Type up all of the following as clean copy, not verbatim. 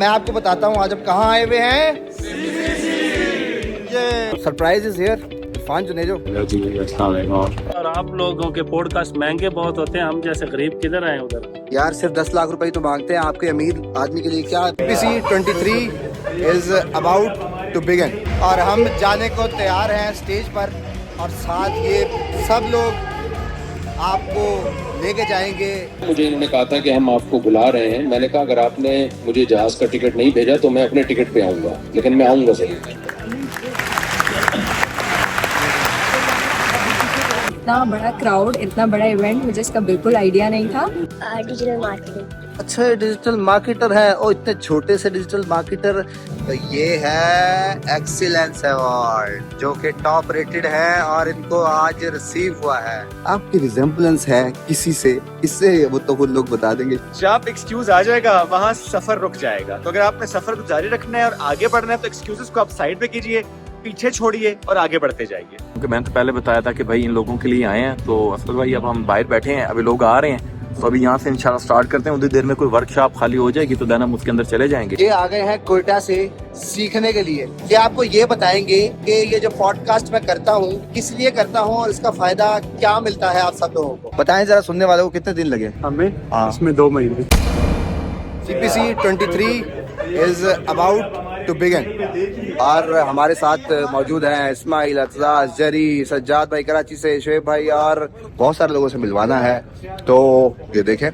मैं आपको बताता हूँ आज हम कहाँ आए हुए हैं। ये surprise is here. Irfan Junejo. और आप लोगों के पॉडकास्ट महंगे बहुत होते हैं, हम जैसे गरीब किधर आए उधर। यार सिर्फ 10 लाख रुपए तो मांगते हैं आपके अमीर आदमी के लिए। क्या CPC 23 is about to begin और हम जाने को तैयार हैं स्टेज पर और साथ ये सब लोग आपको लेके जाएंगे। मुझे इन्होंने कहा था कि हम आपको बुला रहे हैं। मैंने कहा अगर आपने मुझे जहाज का टिकट नहीं भेजा तो मैं अपने टिकट पे आऊंगा, लेकिन मैं आऊंगा सही। इतना बड़ा क्राउड, इतना बड़ा इवेंट, मुझे इसका बिल्कुल आइडिया नहीं था। Digital marketing. अच्छा डिजिटल मार्केटर है और इतने छोटे से डिजिटल मार्केटर। तो ये है एक्सीलेंस अवार्ड जो कि टॉप रेटेड है और इनको आज रिसीव हुआ है। आपकी रिजेम्बलेंस है किसी से, इससे वो तो खुद लोग बता देंगे। जब एक्सक्यूज आ जाएगा वहाँ सफर रुक जाएगा। तो अगर आपने सफर को जारी रखना है और आगे बढ़ना है तो एक्सक्यूजेस को आप साइड पे कीजिए, पीछे छोड़िए और आगे बढ़ते जाइए। क्योंकि मैंने तो पहले बताया था कि भाई इन लोगों के लिए आए हैं, तो असद भाई अब हम बाहर बैठे हैं, अभी लोग आ रहे हैं, तो अभी यहाँ से इंशाल्लाह स्टार्ट करते हैं। उतनी देर में कोई वर्कशॉप खाली हो जाएगी तो देन हम उसके अंदर चले जाएंगे। ये आ गए हैं कोयटा से सीखने के लिए। ये आपको ये बताएंगे कि ये जो पॉडकास्ट मैं करता हूँ किस लिए करता हूँ और इसका फायदा क्या मिलता है आप सब लोगों को। बताएं जरा सुनने वालों को कितने दिन लगे हमें इसमें 2 महीने। CPC 23 is about to begin और हमारे साथ मौजूद हैं इस्माइल, अतजाज, जरी, सज्जाद भाई कराची से, शोएब भाई और बहुत सारे लोगों से मिलवाना है। तो ये देखें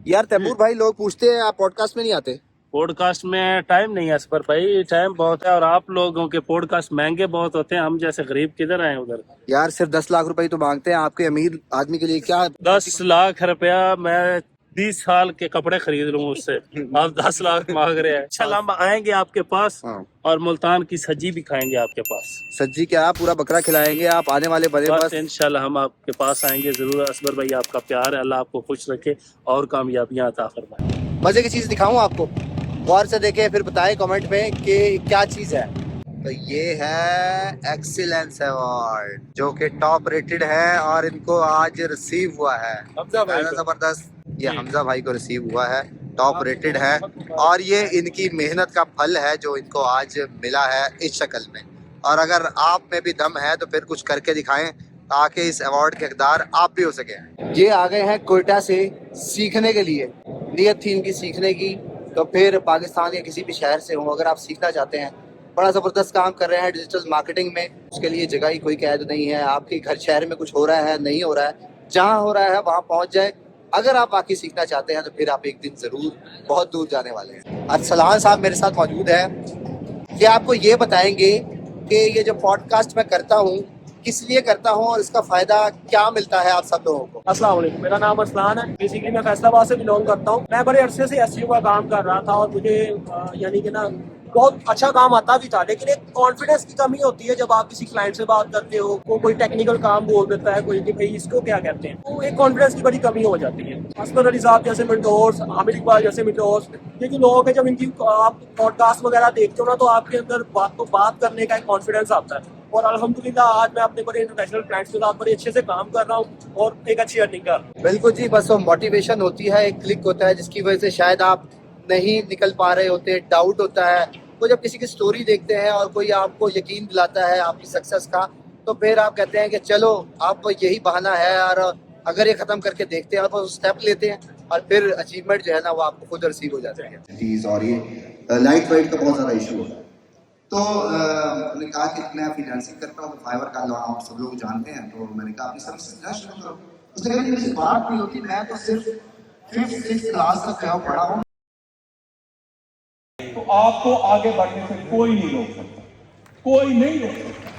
यार तैमूर भाई, लोग पूछते हैं आप पॉडकास्ट में नहीं आते। पॉडकास्ट में टाइम नहीं है असफर भाई, टाइम बहुत है और आप लोगों के पॉडकास्ट महंगे बहुत होते हैं, हम जैसे गरीब किधर आए उधर। यार सिर्फ 10 लाख रुपए तो मांगते हैं आपके अमीर आदमी के लिए। क्या 10 लाख रुपया मैं 20 साल के कपड़े खरीद लूँ उससे, आप 10 लाख मांग रहे हैं। अच्छा हम आएंगे आपके पास और मुल्तान की सज्जी भी खाएंगे आपके पास। सज्जी क्या, पूरा बकरा खिलाएंगे आप आने वाले बड़े बस पास। इंशाल्लाह हम आपके पास आएंगे जरूर। असबर भाई आपका प्यार है, अल्लाह आपको खुश रखे और कामयाबियां अता फरमाए। मजे की चीज दिखाऊं आपको, गौर से देखें फिर बताएं कमेंट में कि क्या चीज है। तो ये है एक्सीलेंस अवार्ड जो कि टॉप रेटेड है और इनको आज रिसीव हुआ है। जबरदस्त, ये हमजा भाई को रिसीव हुआ है, टॉप रेटेड है और ये इनकी मेहनत का फल है जो इनको आज मिला है इस शक्ल में। और अगर आप में भी दम है तो फिर कुछ करके दिखाएं ताकि इस अवार्ड के हकदार आप भी हो सके। ये आ गए हैं कोयटा से सीखने के लिए। नीयत थी इनकी सीखने की, तो फिर पाकिस्तान या किसी भी शहर से हो अगर आप सीखना चाहते हैं। बड़ा ज़बरदस्त काम कर रहे हैं डिजिटल मार्केटिंग में। उसके लिए जगह ही कोई कैद नहीं है। आपके घर शहर में कुछ हो रहा है नहीं हो रहा है, जहाँ हो रहा है वहाँ पहुँच जाए। अगर आप बाकी सीखना चाहते हैं तो फिर आप एक दिन ज़रूर बहुत दूर जाने वाले हैं। अरसलान साहब मेरे साथ मौजूद है। ये आपको ये बताएंगे कि ये जो पॉडकास्ट मैं करता हूँ किस लिए करता हूँ और इसका फ़ायदा क्या मिलता है आप सब लोगों को। अस्सलाम वालेकुम, मेरा नाम अरसलान है। बेसिकली मैं फैसलाबाद से बिलोंग करता हूँ। मैं बड़े अरसे से SEO का काम कर रहा था और मुझे यानी कि ना बहुत अच्छा काम आता भी था, लेकिन एक कॉन्फिडेंस की कमी होती है जब आप किसी क्लाइंट से बात करते हो। कोई टेक्निकल काम बोल देता है कोई कि भाई इसको क्या कहते हैं, तो एक कॉन्फिडेंस की बड़ी कमी हो जाती है। असगर अली साहब जैसे मेंटोर्स, आमिर इकबाल जैसे मेंटोर्स, ये जो लोग हैं जब इनकी आप पॉडकास्ट वगैरह देखते हो ना तो आपके अंदर बात करने का एक कॉन्फिडेंस आता है। और अल्हम्दुलिल्लाह आज मैं अपने बड़े इंटरनेशनल क्लाइंट्स के साथ बड़े अच्छे से काम कर रहा हूँ और एक अच्छी अर्निंग कर रहा हूँ। बिल्कुल जी, बस वो मोटिवेशन होती है, एक क्लिक होता है जिसकी वजह से शायद आप नहीं निकल पा रहे होते, डाउट होता है। तो जब किसी की स्टोरी देखते हैं और कोई आपको यकीन दिलाता है आपकी सक्सेस का, तो फिर आप कहते हैं कि चलो आप यही बहाना है और अगर ये ख़त्म करके देखते हैं और वो स्टेप लेते हैं और फिर अचीवमेंट जो है ना वो आपको खुद रिसीव हो जाते हैं। और ये लाइट वेट का बहुत ज़्यादा इशू होता है। तो मैंने कहा कि मैं फ्रीलांसिंग करता हूँ, तो फाइवर का आप सब लोग जानते हैं, तो मैंने कहा अपनी सर्विस शुरू करो। उसने कहा मेरी बात नहीं होती, मैं तो सिर्फ 5th क्लास तक पढ़ा हूँ। तो आपको आगे बढ़ने से कोई नहीं रोक सकता, कोई नहीं रोक सकता।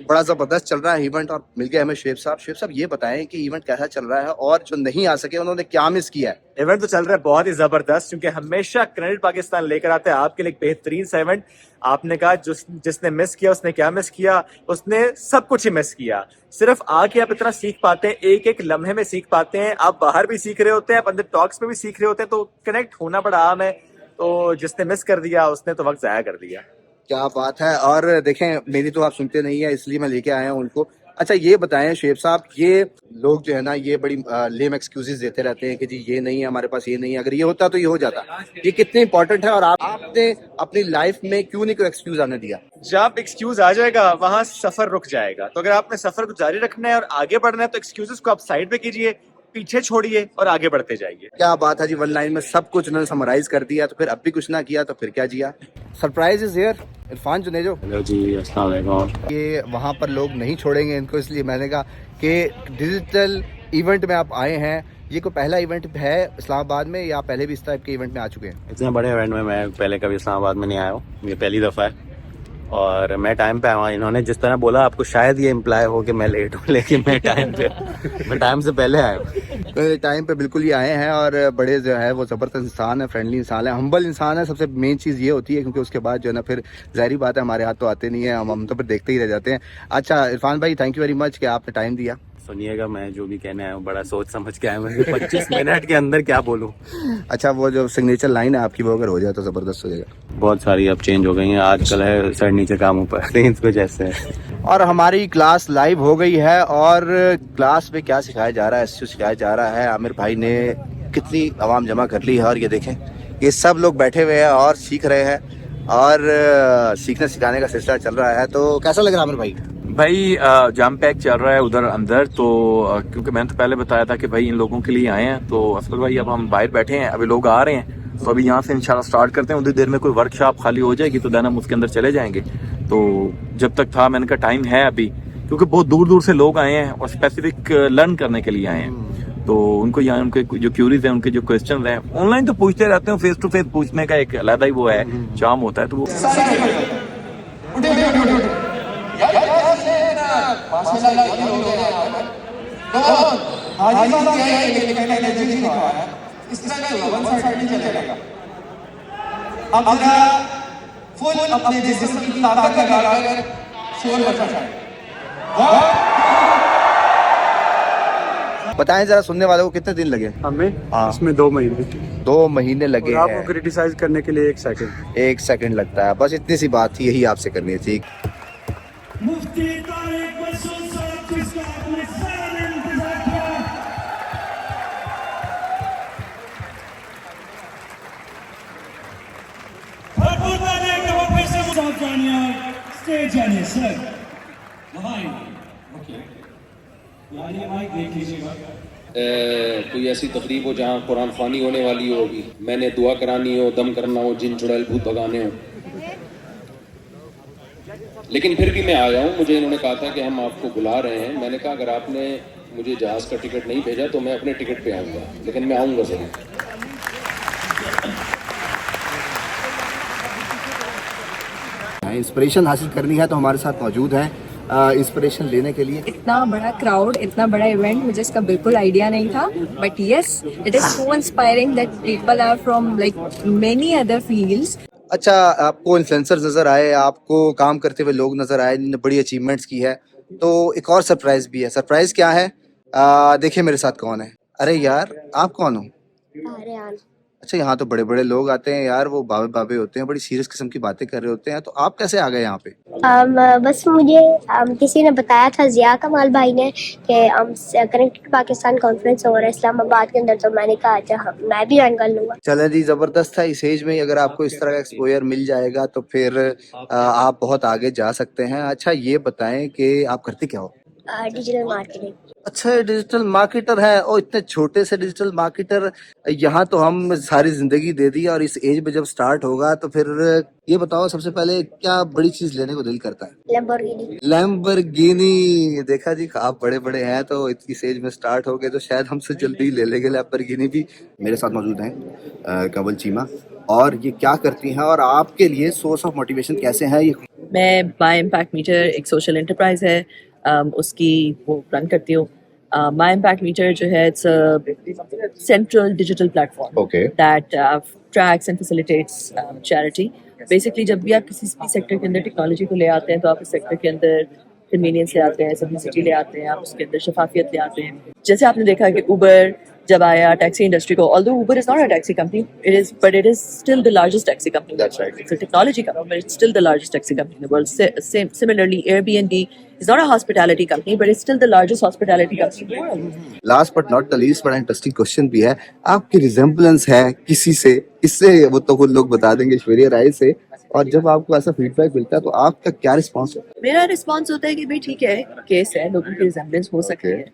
बड़ा ज़बरदस्त चल रहा है इवेंट और मिल गया हमें शेब साहब। शेब साहब ये बताएं कि इवेंट कैसा चल रहा है और जो नहीं आ सके उन्होंने क्या मिस किया है। इवेंट तो चल रहा है बहुत ही जबरदस्त, क्योंकि हमेशा क्रेडिट पाकिस्तान लेकर आता है आपके लिए एक बेहतरीन सा इवेंट। आपने कहा जिसने मिस किया उसने क्या मिस किया, उसने सब कुछ ही मिस किया। सिर्फ आके आप इतना सीख पाते हैं, एक एक लम्हे में सीख पाते हैं। आप बाहर भी सीख रहे होते हैं, आप अंदर टॉक्स में भी सीख रहे होते हैं, तो कनेक्ट होना बड़ा आम है। तो जिसने मिस कर दिया उसने तो वक्त जाया कर दिया। क्या बात है। और देखें मेरी तो आप सुनते नहीं है इसलिए मैं लेके आया हूँ उनको। अच्छा ये बताएं शेब साहब, ये लोग जो है ना ये बड़ी लेम एक्सक्यूजेस देते रहते हैं कि जी ये नहीं है हमारे पास, ये नहीं है, अगर ये होता तो ये हो जाता, ये कितने इंपॉर्टेंट है और आपने अपनी लाइफ में क्यों नहीं कोई एक्सक्यूज आने दिया? जब एक्सक्यूज आ जाएगा वहां सफर रुक जाएगा। तो अगर आपने सफर को जारी रखना है और आगे बढ़ना है तो एक्सक्यूजेस को आप साइड पे कीजिए, पीछे छोड़िए और आगे बढ़ते जाइए। क्या बात है जी, वन लाइन में सब कुछ उन्होंने समराइज कर दिया, तो फिर अब भी कुछ ना किया तो फिर क्या जिया। Surprise is here, Irfan Junejo. Hello ji, अस्सलाम वालेकुम। ये वहाँ पर लोग नहीं छोड़ेंगे इनको, इसलिए मैंने कहा कि डिजिटल इवेंट में आप आए हैं, ये कोई पहला इवेंट है इस्लामाबाद में या पहले भी इस टाइप के इवेंट में आ चुके हैं? इतने बड़े इवेंट में मैं पहले कभी इस्लामाबाद में नहीं आया हूँ, ये पहली दफ़ा है और मैं टाइम पे आया हूँ। इन्होंने जिस तरह बोला आपको शायद ये इम्प्लाई हो कि मैं लेट हूँ, लेकिन मैं टाइम से पहले आया हूँ। टाइम पे बिल्कुल ही आए हैं और बड़े जो है वो ज़बरदस्त इंसान है, फ्रेंडली इंसान है, हम्बल इंसान है। सबसे मेन चीज़ ये होती है क्योंकि उसके बाद जो है ना फिर ज़ाहिर बात है हमारे हाथ तो आते नहीं है, हम तो फिर देखते ही रह जाते हैं। अच्छा इरफान भाई, थैंक यू वेरी मच कि आपने टाइम दिया। सुनिएगा, मैं जो भी कहने आया हूँ बड़ा सोच समझ के आया हूँ, 25 मिनट के अंदर क्या बोलूँ। अच्छा वो जो सिग्नेचर लाइन है आपकी, वो अगर हो जाए तो ज़बरदस्त हो जाएगा। बहुत सारी अब चेंज हो गई हैं, आजकल है सर नीचे काम ऊपर, इस वजह से। और हमारी क्लास लाइव हो गई है और क्लास में क्या सिखाया जा रहा है, एसएसयू सिखाया जा रहा है। आमिर भाई ने कितनी आवाम जमा कर ली है और ये देखें ये सब लोग बैठे हुए हैं और सीख रहे हैं और सीखने सिखाने का सिलसिला चल रहा है। तो कैसा लग रहा है आमिर भाई? भाई जंप पैक चल रहा है उधर अंदर, तो क्योंकि मैंने तो पहले बताया था कि भाई इन लोगों के लिए आए हैं, तो असफल भाई अब हम बाहर बैठे हैं, अभी लोग आ रहे हैं, तो अभी यहाँ से इंशाल्लाह स्टार्ट करते हैं। उधर देर में कोई वर्कशॉप खाली हो जाएगी तो देन हम उसके अंदर चले जाएंगे। तो जब तक था मैंने कहा टाइम है अभी, क्योंकि बहुत दूर दूर से लोग आए हैं और स्पेसिफिक लर्न करने के लिए आए हैं, तो उनको यहाँ उनके जो क्यूरीज हैं, उनके जो क्वेश्चन हैं, ऑनलाइन तो पूछते रहते हैं, फेस टू फेस पूछने का एक अलग ही वो है, चार्म होता है। तो वो बताएं जरा सुनने वालों को कितने दिन लगे? हमें इसमें 2 महीने 2 महीने लगे हैं। आपको क्रिटिसाइज करने के लिए 1 सेकंड लगता है, बस इतनी सी बात थी, यही आपसे करनी थी। कोई ऐसी तकरीब हो जहाँ कुरान ख़वानी होने वाली होगी, मैंने दुआ करानी हो, दम करना हो, जिन चुड़ैल भूत भगाने हो, लेकिन फिर भी मैं आया हूँ। मुझे इन्होंने कहा था कि हम आपको बुला रहे हैं। मैंने कहा अगर आपने मुझे जहाज़ का टिकट नहीं भेजा तो मैं अपने टिकट पे आऊँगा, लेकिन मैं आऊँगा ज़रूर। इंस्पिरेशन हासिल करनी है तो हमारे साथ मौजूद हैं इंस्पिरेशन लेने के लिए। इतना बड़ा क्राउड, इतना बड़ा इवेंट, मुझे इसका बिल्कुल आइडिया नहीं था, but yes it is so inspiring that people are from like many other fields. अच्छा आपको इन्फ्लुएंसर्स नजर आए, आपको काम करते हुए लोग नजर आए जिन्होंने बड़ी अचीवमेंट्स की है, तो एक और सरप्राइज भी है। सरप्राइज क्या है? देखिए मेरे साथ कौन है। अरे यार आप कौन हो? आर्यन। अच्छा यहाँ तो बड़े बड़े लोग आते हैं यार, वो बाबे बाबे होते हैं, बड़ी सीरियस किस्म की बातें कर रहे होते हैं, तो आप कैसे आ गए यहाँ पे? बस मुझे किसी ने बताया था, जिया कमाल भाई ने, कि कनेक्टेड पाकिस्तान कॉन्फ्रेंस हो रहा है इस्लामाबाद के अंदर, तो मैंने कहा अच्छा मैं भी ज्वाइन कर लूंगा। चले जी, जबरदस्त है। इस एज में अगर आपको इस तरह का एक्सपोजर मिल जाएगा तो फिर आप बहुत आगे जा सकते हैं। अच्छा ये बताएं कि आप करते क्या हो? Digital marketing. अच्छा डिजिटल मार्केटर है, और इतने छोटे से डिजिटल मार्केटर, यहाँ तो हम सारी जिंदगी दे दी और इस एज में जब स्टार्ट होगा तो फिर ये बताओ सबसे पहले क्या बड़ी चीज लेने को दिल करता है? लैम्बोर्गिनी। लैम्बोर्गिनी। देखा जी, आप बड़े बड़े हैं तो इस एज में स्टार्ट हो गए तो शायद हमसे जल्दी ले लेंगे लैम्बोर्गिनी भी। मेरे साथ मौजूद हैं कंवल चीमा, और ये क्या करती हैं और आपके लिए सोर्स ऑफ मोटिवेशन कैसे है ये? मैं माई इम्पैक्ट मीटर एक सोशल एंटरप्राइज है, उसकी वो रन करती हूँ। माई इम्पैक्ट मीटर जो है it's central digital platform that tracks and facilitates charity. Basically जब भी आप किसी भी सेक्टर के अंदर टेक्नोलॉजी को ले आते हैं तो आप इस सेक्टर के अंदर कन्वीनियंस ले आते हैं, सिंपलिसिटी ले आते हैं, आप उसके अंदर शफाफियत ले आते हैं। जैसे आपने देखा कि उबर जब आया टैक्सी इंडस्ट्री को, although Uber is not a taxi company, it is still the largest taxi company. That's right. It's a technology company, but it's still the largest taxi company in the world. Similarly, Airbnb is not a hospitality company, but it's still the largest hospitality company in the world. Last but not the least, बड़ा interesting question भी है, आपकी resemblance है किसी से? इससे वो तो खुद लोग बता देंगे ऐश्वर्या राय से। और जब आपको ऐसा फीडबैक मिलता है तो आपका क्या रिस्पॉन्स होता है? मेरा रिस्पॉन्स होता है कि भाई ठीक है, केस है, लोगों की रिजेम्बलेंस हो सकती है,